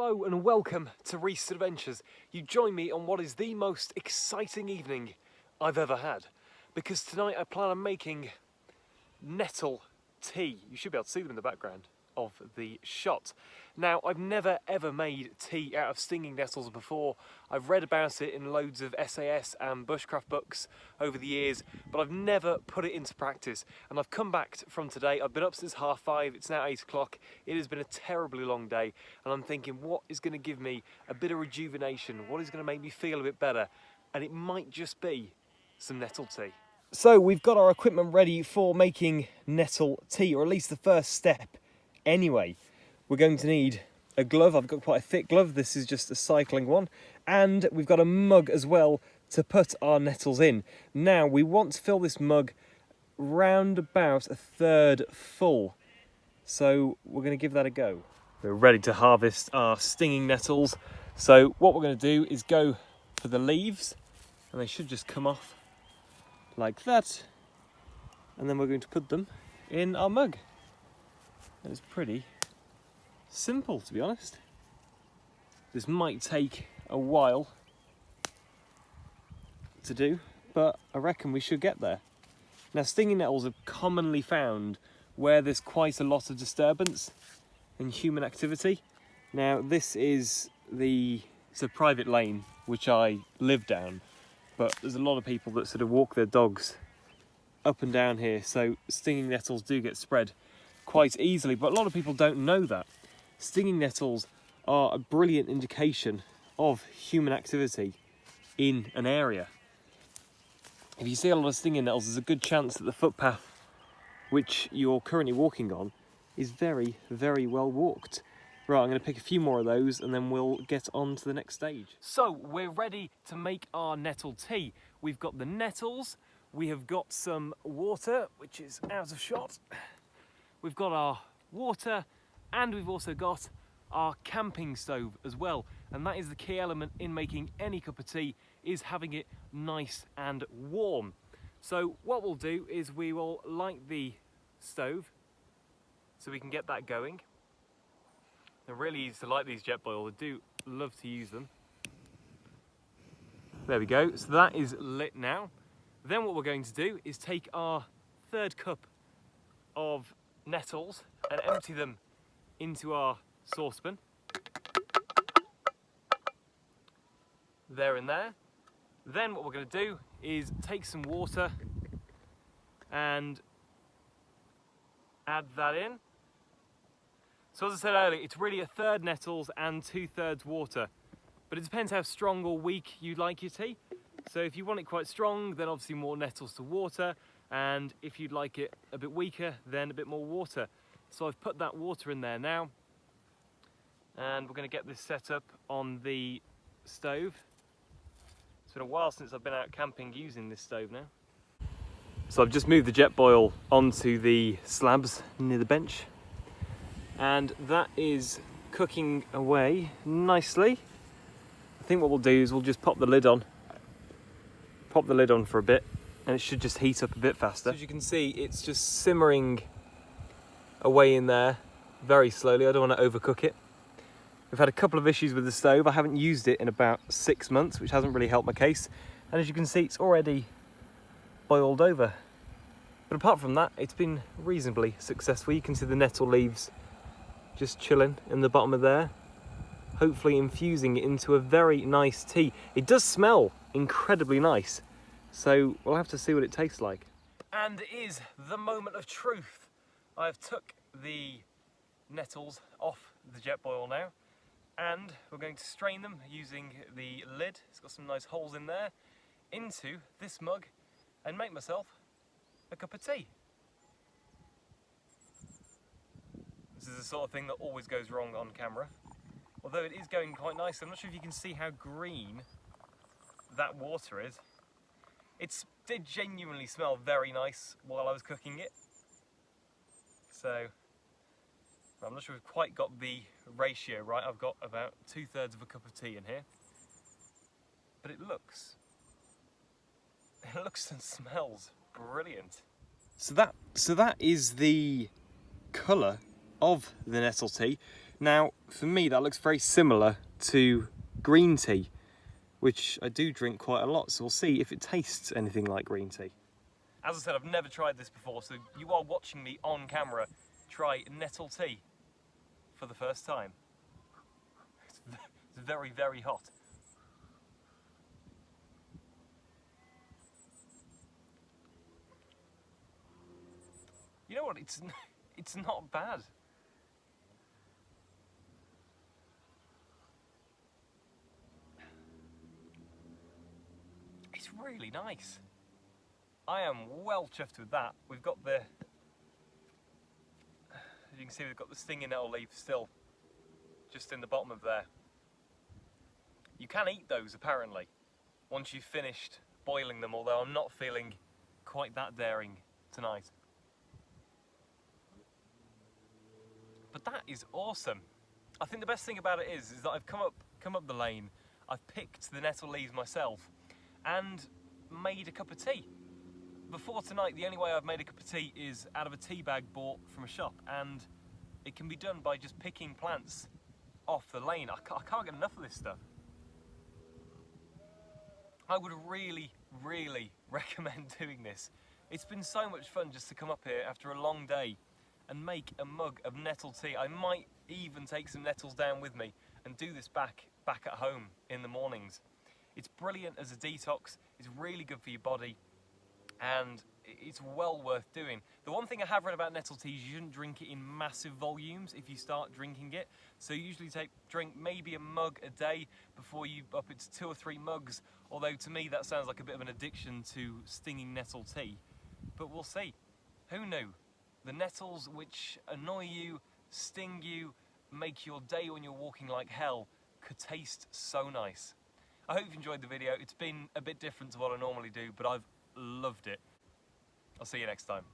Hello and welcome to Rhys Adventures. You join me on what is the most exciting evening I've ever had, because tonight I plan on making nettle tea. You should be able to see them in the background of the shot. Now, I've never ever made tea out of stinging nettles before. I've read about it in loads of SAS and bushcraft books over the years, but I've never put it into practice. And I've come back from today. I've been up since 5:30. It's now 8 o'clock. It has been a terribly long day, and I'm thinking, what is going to give me a bit of rejuvenation? What is going to make me feel a bit better? And it might just be some nettle tea. So we've got our equipment ready for making nettle tea, or at least the first step. Anyway, we're going to need a glove. I've got quite a thick glove. This is just a cycling one. And we've got a mug as well to put our nettles in. Now, we want to fill this mug round about a third full. So we're going to give that a go. We're ready to harvest our stinging nettles. So what we're going to do is go for the leaves, and they should just come off like that. And then we're going to put them in our mug. And it's pretty simple, to be honest. This might take a while to do, but I reckon we should get there. Now, stinging nettles are commonly found where there's quite a lot of disturbance and human activity. Now, this is it's a private lane which I live down, but there's a lot of people that sort of walk their dogs up and down here, so stinging nettles do get spread quite easily, but a lot of people don't know that. Stinging nettles are a brilliant indication of human activity in an area. If you see a lot of stinging nettles, there's a good chance that the footpath which you're currently walking on is very, very well walked. Right, I'm going to pick a few more of those and then we'll get on to the next stage. So, we're ready to make our nettle tea. We've got the nettles, we have got some water, which is out of shot. We've got our water, and we've also got our camping stove as well. And that is the key element in making any cup of tea, is having it nice and warm. So what we'll do is we will light the stove so we can get that going. They're really easy to light these jet boil. I do love to use them. There we go. So that is lit now. Then what we're going to do is take our third cup of nettles and empty them into our saucepan. There and there. Then what we're going to do is take some water and add that in. So as I said earlier, it's really a third nettles and 2/3 water, but it depends how strong or weak you like your tea. So if you want it quite strong, then obviously more nettles to water, and if you'd like it a bit weaker, then a bit more water. So I've put that water in there now, and we're going to get this set up on the stove. It's been a while since I've been out camping using this stove now. So I've just moved the jet boil onto the slabs near the bench, and that is cooking away nicely. I think what we'll do is we'll just pop the lid on for a bit, and it should just heat up a bit faster. So as you can see, it's just simmering away in there very slowly. I don't want to overcook it. We've had a couple of issues with the stove. I haven't used it in about 6 months, which hasn't really helped my case. And as you can see, it's already boiled over. But apart from that, it's been reasonably successful. You can see the nettle leaves just chilling in the bottom of there, hopefully infusing it into a very nice tea. It does smell incredibly nice, so we'll have to see what it tastes like. And it is the moment of truth. I've took the nettles off the jet boil now, and we're going to strain them using the lid. It's got some nice holes in there, into this mug, and make myself a cup of tea. This is the sort of thing that always goes wrong on camera, although it is going quite nice. I'm not sure if you can see how green that water is. It did genuinely smell very nice while I was cooking it. So I'm not sure we've quite got the ratio right. I've got about 2/3 of a cup of tea in here, but it looks and smells brilliant. So that is the colour of the nettle tea. Now, for me, that looks very similar to green tea, which I do drink quite a lot, so we'll see if it tastes anything like green tea. As I said, I've never tried this before, so you are watching me on camera try nettle tea for the first time. It's very, very hot. You know what, it's not bad. It's really nice. I am well chuffed with that. We've got the, as you can see, we've got the stinging nettle leaf still just in the bottom of there. You can eat those apparently once you've finished boiling them, although I'm not feeling quite that daring tonight. But that is awesome. I think the best thing about it is that I've come up the lane, I've picked the nettle leaves myself and made a cup of tea. Before tonight, the only way I've made a cup of tea is out of a tea bag bought from a shop, and it can be done by just picking plants off the lane. I can't get enough of this stuff. I would really, really recommend doing this. It's been so much fun just to come up here after a long day and make a mug of nettle tea. I might even take some nettles down with me and do this back at home in the mornings. It's brilliant as a detox, it's really good for your body, and it's well worth doing. The one thing I have read about nettle tea is you shouldn't drink it in massive volumes if you start drinking it. So you usually drink maybe a mug a day before you up it to 2 or 3 mugs, although to me that sounds like a bit of an addiction to stinging nettle tea. But we'll see. Who knew? The nettles which annoy you, sting you, make your day when you're walking like hell, could taste so nice. I hope you've enjoyed the video. It's been a bit different to what I normally do, but I've loved it. I'll see you next time.